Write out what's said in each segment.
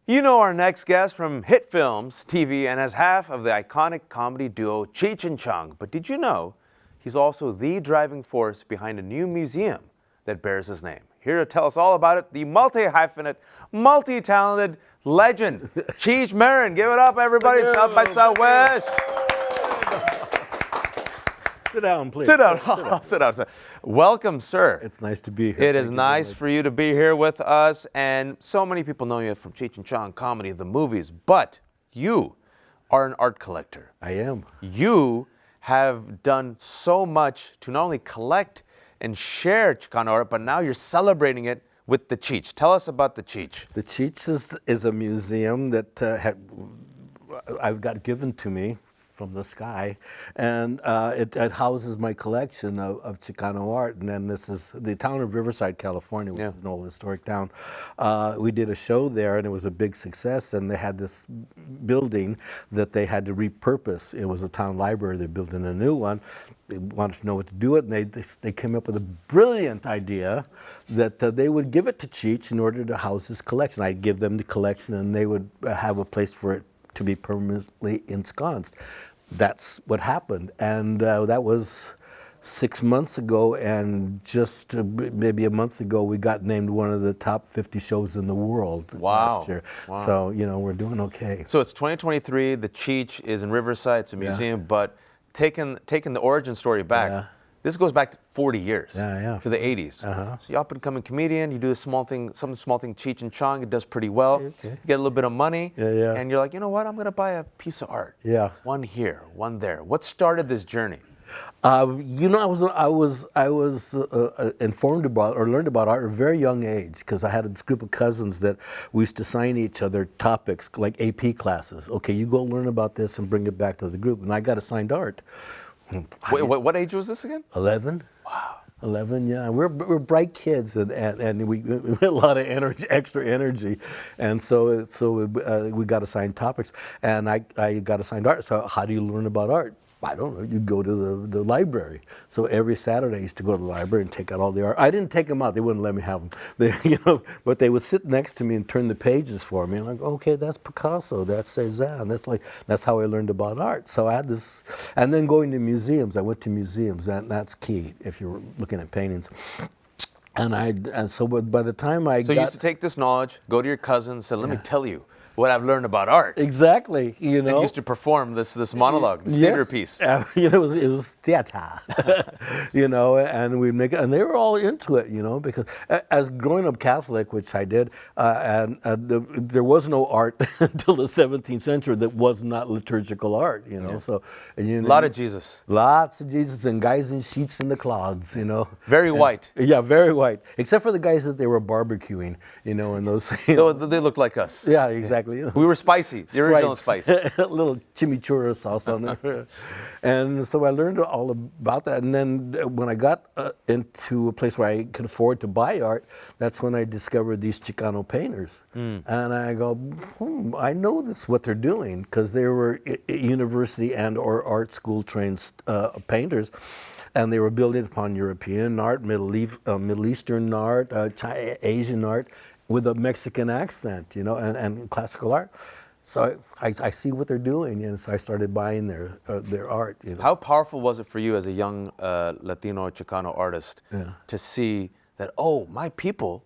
You know our next guest from hit films, TV, and as half of the iconic comedy duo Cheech and Chong. But did you know he's also the driving force behind a new museum that bears his name? Here to tell us all about it, the multi-hyphenate, multi-talented legend, Cheech Marin. Give it up, everybody. South by Southwest. Sit down, please. Sit down. Sit down. Welcome, sir. It's nice to be here. It is nice for you to be here with us. And so many people know you from Cheech and Chong comedy, the movies. But you are an art collector. I am. You have done so much to not only collect and share Chicano art, but now you're celebrating it with the Cheech. Tell us about the Cheech. The Cheech is a museum that I've got given to me from the sky, and it houses my collection of Chicano art. And then this is the town of Riverside, California, which is an old historic town. We did a show there, and it was a big success. And they had this building that they had to repurpose. It was a town library. They're building a new one. They wanted to know what to do with it, and they came up with a brilliant idea that they would give it to Cheech in order to house his collection. I'd give them the collection, and they would have a place for it to be permanently ensconced. That's what happened, and that was 6 months ago, and just maybe a month ago we got named one of the top 50 shows in the world last year. Wow. So, you know, we're doing okay. So it's 2023, the Cheech is in Riverside, it's a museum, but taking the origin story back, this goes back to 40 years, to the 80s. So you're up and coming comedian, you do some small thing, Cheech and Chong, it does pretty well. You get a little bit of money, and you're like, you know what, I'm gonna buy a piece of art. One here, one there. What started this journey? You know, I was informed about or learned about art at a very young age, because I had this group of cousins that we used to assign each other topics like AP classes. Okay, you go learn about this and bring it back to the group, and I got assigned art. Wait, what age was this again? 11. Wow. 11, yeah. We're bright kids, and we had a lot of energy, extra energy, and so we got assigned topics, and I got assigned art. So how do you learn about art? I don't know, you go to the library. So every Saturday I used to go to the library and take out all the art. I didn't take them out, they wouldn't let me have them. But they would sit next to me and turn the pages for me. And I'm like, okay, that's Picasso, that's Cezanne, that's how I learned about art. So I had this, and then going to museums, I went to museums, that's key if you're looking at paintings. And so by the time I got... So you used to take this knowledge, go to your cousins, say, let me tell you what I've learned about art. Exactly, you know. And used to perform this monologue, this theater piece. You know, it was theater, you know, and we'd make it, and they were all into it, you know, because as growing up Catholic, which I did, there was no art until the 17th century that was not liturgical art, you know. So, and, you know, a lot of Jesus. Lots of Jesus and guys in sheets in the clouds, you know. Very white. Yeah, very white, except for the guys that they were barbecuing, you know, and those. They look like us. Yeah, exactly. We were spicy, the original spice. A little chimichurri sauce on there. And so I learned all about that. And then when I got into a place where I could afford to buy art, that's when I discovered these Chicano painters. And I go, I know this what they're doing, because they were university and or art school trained painters. And they were building upon European art, Middle Eastern art, Asian art, with a Mexican accent, you know, and classical art. So I see what they're doing, and so I started buying their art. You know. How powerful was it for you as a young Latino Chicano artist to see that, oh, my people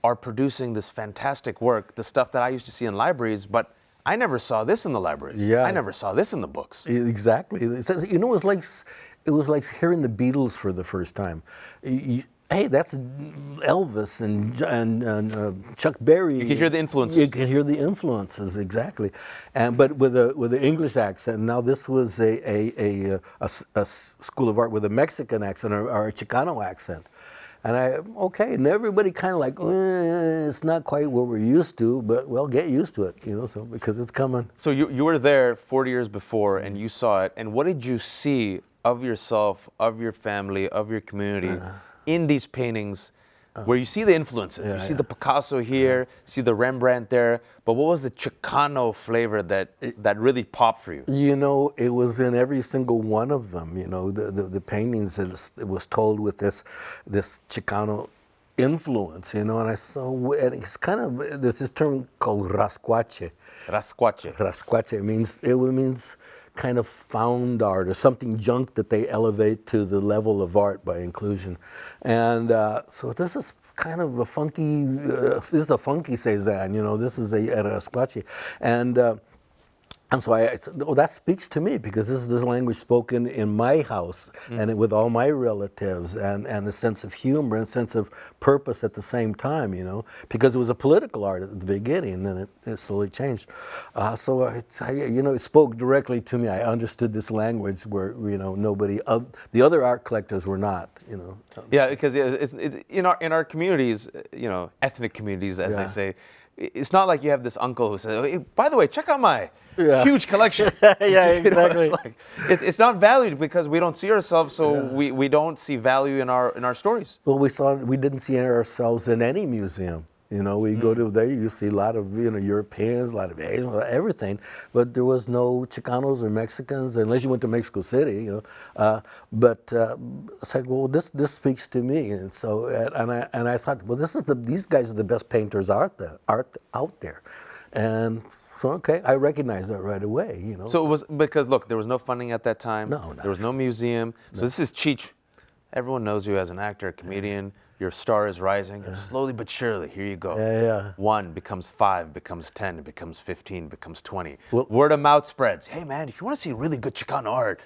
are producing this fantastic work, the stuff that I used to see in libraries, but I never saw this in the libraries. I never saw this in the books. Exactly. You know, it was like hearing the Beatles for the first time. Hey, that's Elvis and Chuck Berry. You can hear the influences. You can hear the influences, exactly, but with an English accent. Now this was a school of art with a Mexican accent or a Chicano accent, and and everybody kind of like, it's not quite what we're used to, but well, get used to it, you know, so because it's coming. So you were there 40 years before, and you saw it, and what did you see of yourself, of your family, of your community? In these paintings, where you see the influences, you see the Picasso here, you see the Rembrandt there, but what was the Chicano flavor that really popped for you? You know, it was in every single one of them. You know, the paintings, it was told with this Chicano influence, you know, and and it's kind of, there's this term called rascuache. Rascuache. Rascuache, it means kind of found art or something junk that they elevate to the level of art by inclusion. And so this is kind of a funky, this is a funky Cezanne, you know, this is a rascuache. And so that speaks to me, because this is this language spoken in my house and with all my relatives, and a sense of humor and sense of purpose at the same time, you know, because it was a political art at the beginning, and then it slowly changed. So you know, it spoke directly to me. I understood this language where, you know, nobody, the other art collectors were not, you know. Yeah, because it's in our communities, you know, ethnic communities, as they say. It's not like you have this uncle who says, hey, by the way, check out my huge collection. Yeah, exactly. You know, it's not valued because we don't see ourselves, so we don't see value in our stories. Well, we didn't see ourselves in any museum. You know, we go to there, you see a lot of, you know, Europeans, a lot of Asians, everything, but there was no Chicanos or Mexicans, unless you went to Mexico City, you know. But it's like, well, this speaks to me, and so and I thought, well, these guys are the best painters out there, and so okay, I recognized that right away, you know. So it was because, look, there was no funding at that time. No. There was no museum. So this is Cheech. Everyone knows you as an actor, a comedian. Your star is rising, and slowly but surely, here you go. Yeah. 1 becomes 5, becomes 10, becomes 15, becomes 20. Well, word of mouth spreads. Hey man, if you want to see really good Chicano art,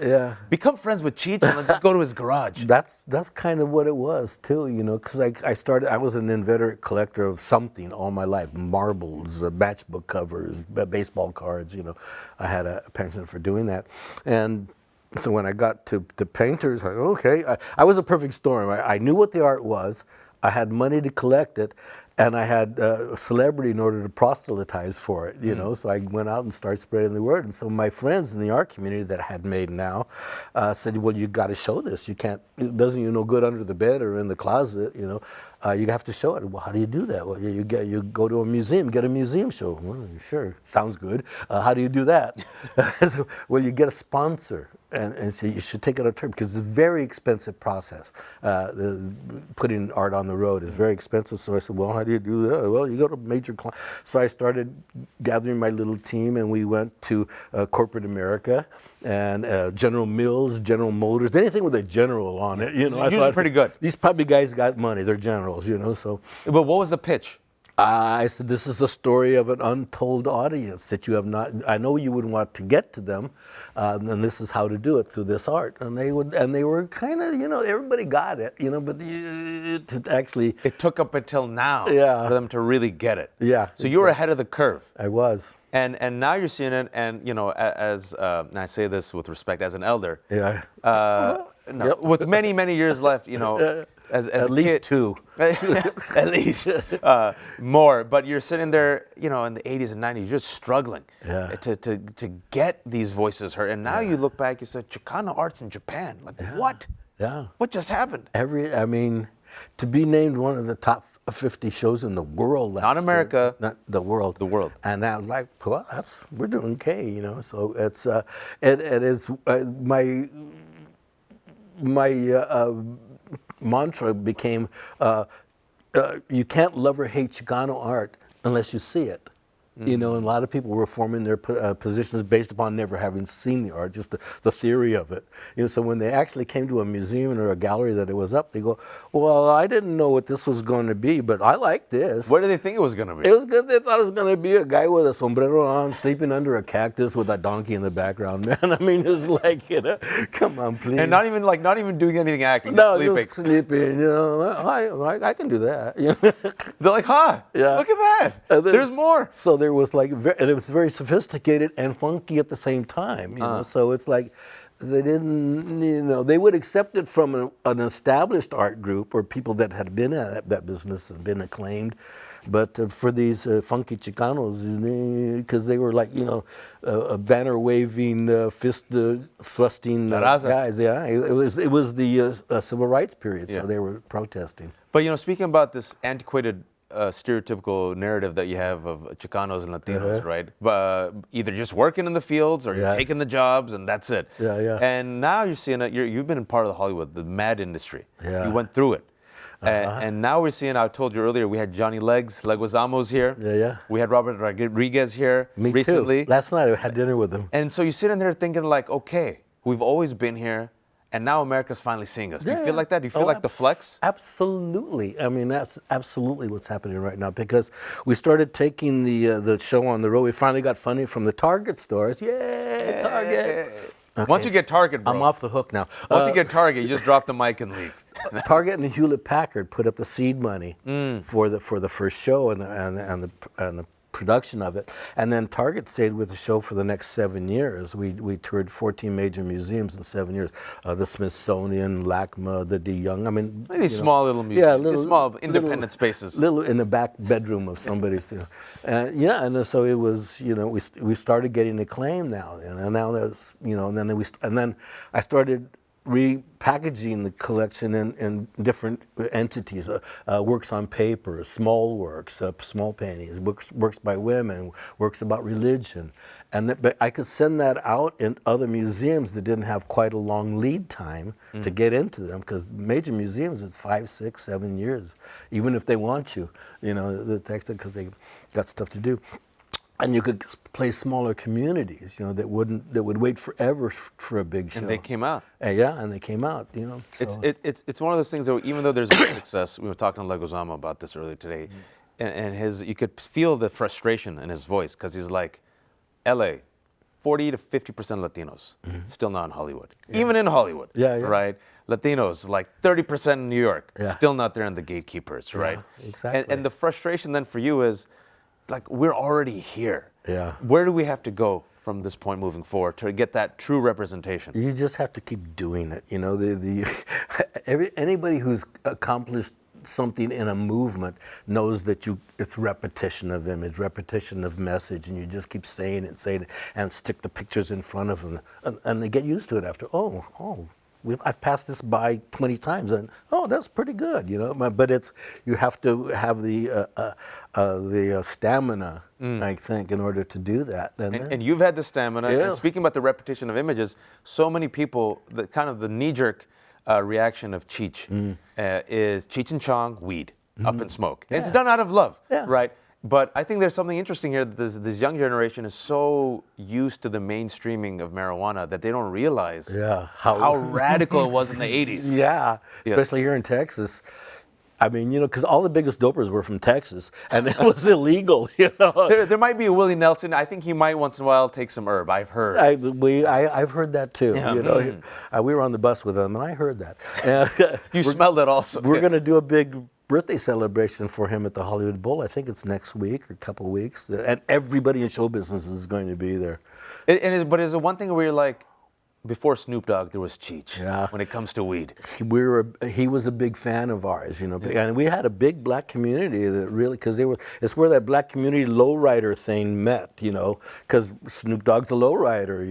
become friends with Cheech and let's just go to his garage. That's kind of what it was too, you know, because I was an inveterate collector of something all my life: marbles, matchbook covers, baseball cards. You know, I had a penchant for doing that, and so when I got to the painters, I was a perfect storm. I knew what the art was, I had money to collect it, and I had a celebrity in order to proselytize for it, you know. So I went out and started spreading the word. And so my friends in the art community that I had made now said, well, you got to show this. You can't, it doesn't you no good under the bed or in the closet, you know. You have to show it. Well, how do you do that? Well, you go to a museum, get a museum show. Well, sure, sounds good. How do you do that? So, well, you get a sponsor. And so you should take it on term, because it's a very expensive process. Putting art on the road is very expensive. So I said, well, how do you do that? Well, you go to major clients. So I started gathering my little team, and we went to corporate America and General Mills, General Motors, anything with a general on it. You know, I thought, pretty good. These probably guys got money. They're generals, you know. So, but what was the pitch? I said, this is a story of an untold audience that you have not, I know you would want to get to them, and this is how to do it through this art. And they were kind of, you know, everybody got it, you know, but to actually. It took up until now for them to really get it. Yeah. So you were ahead of the curve. I was. And now you're seeing it, and, you know, and I say this with respect as an elder. Yeah. With many, many years left, you know. As at least kid, 2. At least more. But you're sitting there, you know, in the 80s and 90s, you're just struggling to get these voices heard. And now you look back, you said, Chicano art's in Japan. Like, what? Yeah. What just happened? I mean, to be named one of the top 50 shows in the world. Not America. Not the world. The world. And I was like, well, we're doing okay, you know. So it's, it is my mantra became, you can't love or hate Chicano art unless you see it. You know, and a lot of people were forming their positions based upon never having seen the art, just the theory of it. You know, so when they actually came to a museum or a gallery that it was up, they go, well, I didn't know what this was going to be, but I like this. What did they think it was going to be? It was good. They thought it was going to be a guy with a sombrero on, sleeping under a cactus with a donkey in the background, man. I mean, it's like, you know, come on, please. And not even doing anything acting, no, just sleeping. Just sleeping, you know. I can do that. You know? They're like, huh, look at that. There's more. So there was like, and it was very sophisticated and funky at the same time. You know? So it's like, they didn't, you know, they would accept it from an established art group or people that had been at that business and been acclaimed. But for these funky Chicanos, because they were like, you know, banner waving, fist thrusting guys. Yeah, it was the civil rights period, so they were protesting. But, you know, speaking about this antiquated stereotypical narrative that you have of Chicanos and Latinos, right? Either just working in the fields or you're taking the jobs and that's it. Yeah. And now you're seeing it. You've been in part of the Hollywood, the mad industry. Yeah. You went through it. And now we're seeing, I told you earlier, we had Johnny Leguizamo's here. Yeah. We had Robert Rodriguez here Me recently. too. Last night I had dinner with him. And so you sit in there thinking like, okay, we've always been here, and now America's finally seeing us. Do you feel like that? Do you feel like the flex? Absolutely. I mean, that's absolutely what's happening right now, because we started taking the show on the road. We finally got funding from the Target stores. Yay, Target. Okay. Once you get Target, bro. I'm off the hook now. Once you get Target, you just drop the mic and leave. Target and Hewlett Packard put up the seed money for the first show and the production of it, and then Target stayed with the show for the next 7 years. We toured 14 major museums in 7 years: the Smithsonian, LACMA, the De Young. I mean, these small little museums, these small independent spaces, little in the back bedroom of somebody's. And so it was. We started getting acclaim now, and now there's and then I started repackaging the collection in different entities, works on paper, small works, small paintings, works by women, works about religion. But I could send that out in other museums that didn't have quite a long lead time to get into them, because major museums, it's 5, 6, 7 years, even if they want you, the text, because they got stuff to do. And you could play smaller communities, that would wait forever for a big show. And they came out. And they came out, So. It's one of those things that even though there's been success, we were talking to Leguizamo about this earlier today, and you could feel the frustration in his voice, because he's like, L.A., 40 to 50% Latinos, still not in Hollywood. Yeah. Even in Hollywood, right? Latinos, like 30% in New York, still not there in the gatekeepers, right? Exactly. And the frustration then for you is, like, we're already here. Yeah. Where do we have to go from this point moving forward to get that true representation? You just have to keep doing it. Anybody who's accomplished something in a movement knows that it's repetition of image, repetition of message, and you just keep saying it, and stick the pictures in front of them, and they get used to it after. I've passed this by 20 times, and that's pretty good, But you have to have the stamina, I think, in order to do that. And you've had the stamina. Yeah. And speaking about the repetition of images, so many people, the knee-jerk reaction of Cheech is Cheech and Chong, weed, up in smoke. Yeah. It's done out of love, right? But I think there's something interesting here that this young generation is so used to the mainstreaming of marijuana that they don't realize how radical it was in the 80s. Yeah, especially here in Texas. I mean, because all the biggest dopers were from Texas, and it was illegal, There might be a Willie Nelson. I think he might once in a while take some herb. I've heard. I've heard that too. Yeah. We were on the bus with him, and I heard that. You smelled it also. We're going to do a big birthday celebration for him at the Hollywood Bowl. I think it's next week or a couple of weeks, and everybody in show business is going to be there. But is it one thing where you're like, before Snoop Dogg, there was Cheech. Yeah. When it comes to weed, he was a big fan of ours, and we had a big black community that really, because it's where that black community lowrider thing met, because Snoop Dogg's a lowrider,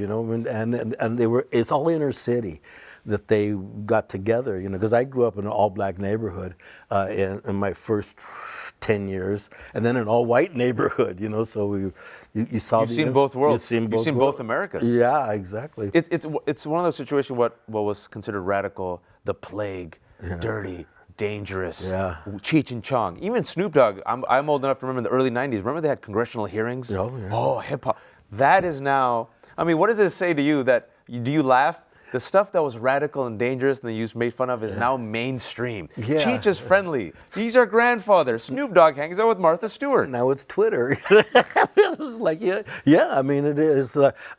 and it's all inner city that they got together, because I grew up in an all-black neighborhood in my first 10 years, and then an all-white neighborhood, so you saw. You've seen both worlds. You've seen both Americas. Yeah, exactly. It's one of those situations what was considered radical, the plague, dirty, dangerous, Cheech and Chong. Even Snoop Dogg, I'm old enough to remember in the early 90s. Remember they had congressional hearings? Oh, hip-hop. That is now, I mean, what does it say to you that, do you laugh? The stuff that was radical and dangerous and they used made fun of is now mainstream. Yeah. Cheech is friendly. He's our grandfather. Snoop Dogg hangs out with Martha Stewart. Now it's Twitter. It's like, I mean, it is.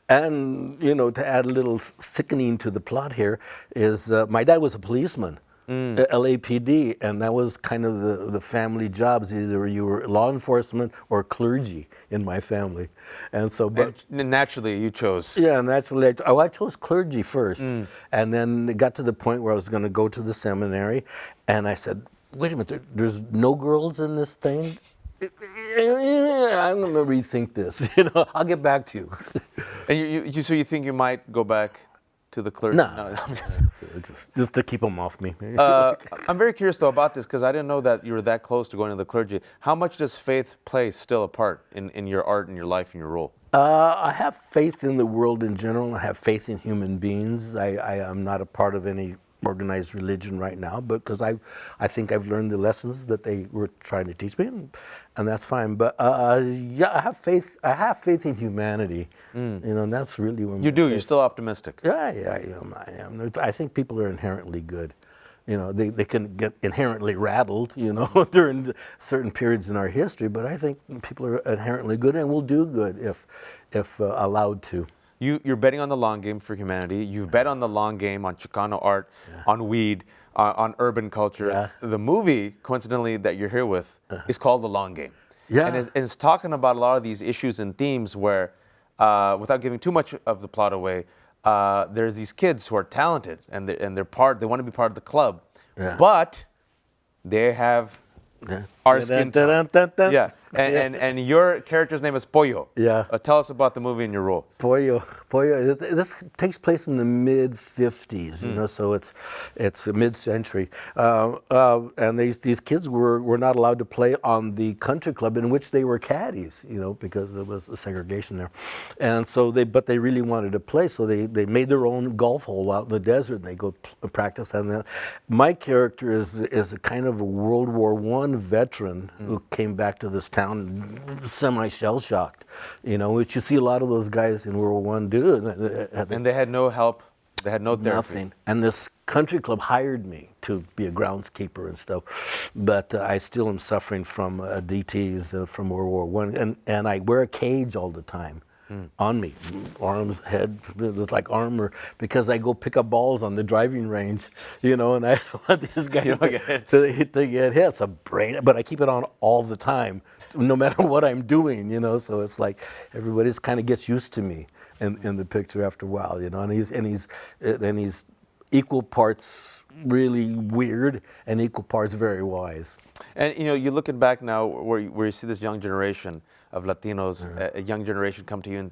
And, to add a little thickening to the plot here is my dad was a policeman. LAPD, and that was kind of the family jobs. Either you were law enforcement or clergy in my family, and so. But and naturally, you chose. Yeah, naturally, I chose clergy first, and then it got to the point where I was going to go to the seminary, and I said, "Wait a minute, there's no girls in this thing." I'm going to rethink this. I'll get back to you. And so you think you might go back to the clergy? No, I'm just to keep them off me. I'm very curious though about this because I didn't know that you were that close to going to the clergy. How much does faith play still a part in your art and your life and your role? I have faith in the world in general. I have faith in human beings. I am not a part of any organized religion right now, because I think I've learned the lessons that they were trying to teach me, and that's fine. But yeah, I have faith. I have faith in humanity, and that's really when you do. You're still optimistic. Yeah, I am. I am. I think people are inherently good. They can get inherently rattled, during certain periods in our history. But I think people are inherently good and will do good if allowed to. You're betting on the long game for humanity. You've bet on the long game on Chicano art, on weed, on urban culture. Yeah. The movie, coincidentally, that you're here with is called The Long Game. Yeah. And it's talking about a lot of these issues and themes where, without giving too much of the plot away, there's these kids who are talented and they want to be part of the club, but they have our skin tone. Yeah. And your character's name is Pollo. Yeah. Tell us about the movie and your role. Pollo. This takes place in the mid-50s, so it's mid-century, and these kids were not allowed to play on the country club in which they were caddies, because there was a segregation there, and so they really wanted to play, so they made their own golf hole out in the desert, and they go practice. And then my character is a kind of a World War I veteran who came back to this town semi-shell-shocked, which you see a lot of those guys in World War I do. And they had no help. They had no therapy. Nothing. And this country club hired me to be a groundskeeper and stuff. But I still am suffering from DTs from World War I. And I wear a cage all the time. On me, arms, head, it's like armor, because I go pick up balls on the driving range, and I don't want these guys to get hit. It's a brain, but I keep it on all the time, no matter what I'm doing, so it's like everybody's kind of gets used to me in the picture after a while, and he's equal parts really weird and equal parts very wise. And you're looking back now where you see this young generation of Latinos, a young generation come to you and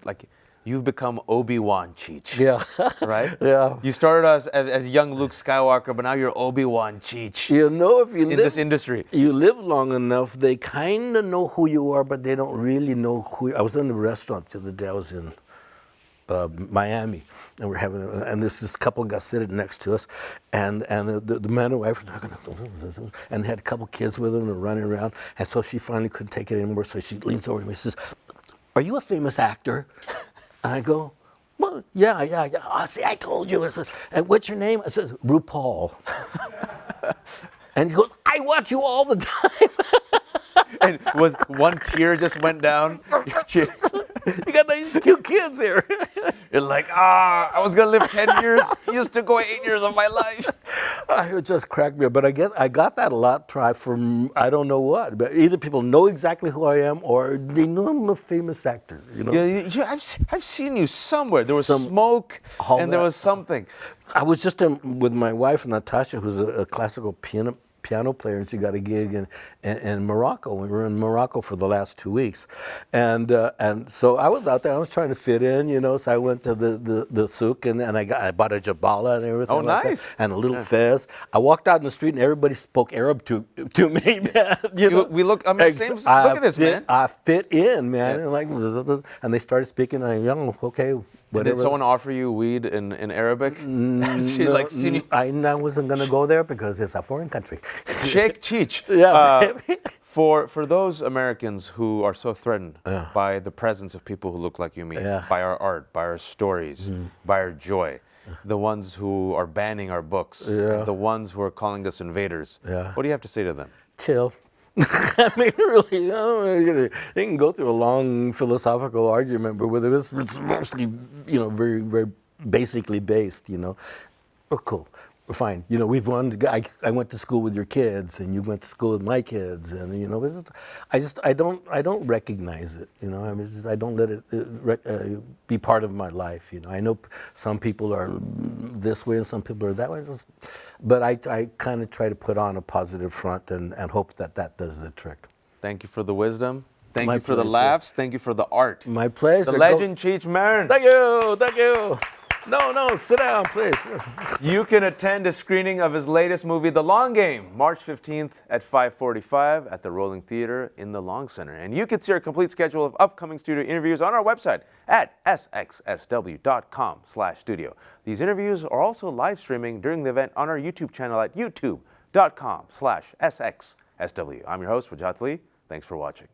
you've become ObiWan, Cheech. Yeah. Right? Yeah. You started as young Luke Skywalker, but now you're ObiWan, Cheech. If you live in this industry, you live long enough, they kind of know who you are, but they don't really know who. I was in a restaurant the other day. I was in Miami, and we're and there's this couple got sitting next to us, and the man and wife were talking, and they had a couple kids with them and running around, and so she finally couldn't take it anymore, so she leans over to me and says, "Are you a famous actor?" And I go, "Well, yeah. Oh, see, I told you." I said, "And what's your name?" I said, "RuPaul." And he goes, "I watch you all the time." And was one tear just went down? You got nice cute kids here. You're like, I was gonna live 10 years. You used to go 8 years of my life. It just cracked me up. But I got that a lot from I don't know what. But either people know exactly who I am, or they know I'm a famous actor. Yeah, I've seen you somewhere. There was smoke, and there was something. I was just with my wife Natasha, who's a classical piano player, and she got a gig in Morocco. We were in Morocco for the last 2 weeks, and so I was out there. I was trying to fit in, so I went to the souk, and I bought a jabala and everything. Oh, like nice! That, and a little fez. I walked out in the street, and everybody spoke Arab to me. We look. Look at this, man. I fit in, man. And they started speaking. And I'm okay. Whatever. Did someone offer you weed in Arabic? I wasn't going to go there because it's a foreign country. Sheikh Cheech. Yeah. For those Americans who are so threatened by the presence of people who look like you and me, by our art, by our stories, by our joy, the ones who are banning our books, the ones who are calling us invaders, what do you have to say to them? Chill. I mean, really, they can go through a long philosophical argument, but whether it's mostly, very, very basically based, oh, cool, we're fine. We've won. I went to school with your kids, and you went to school with my kids, and I don't recognize it. I don't let it be part of my life. I know some people are this way and some people are that way, but I kind of try to put on a positive front and hope that does the trick. Thank you for the wisdom. Thank you for the laughs. Thank you for the art. My pleasure. The legend Cheech Marin. Thank you. No, sit down, please. You can attend a screening of his latest movie, The Long Game, March 15th at 5:45 at the Rolling Theater in the Long Center. And you can see our complete schedule of upcoming studio interviews on our website at sxsw.com/studio. These interviews are also live streaming during the event on our YouTube channel at youtube.com/sxsw. I'm your host, Wajat Lee. Thanks for watching.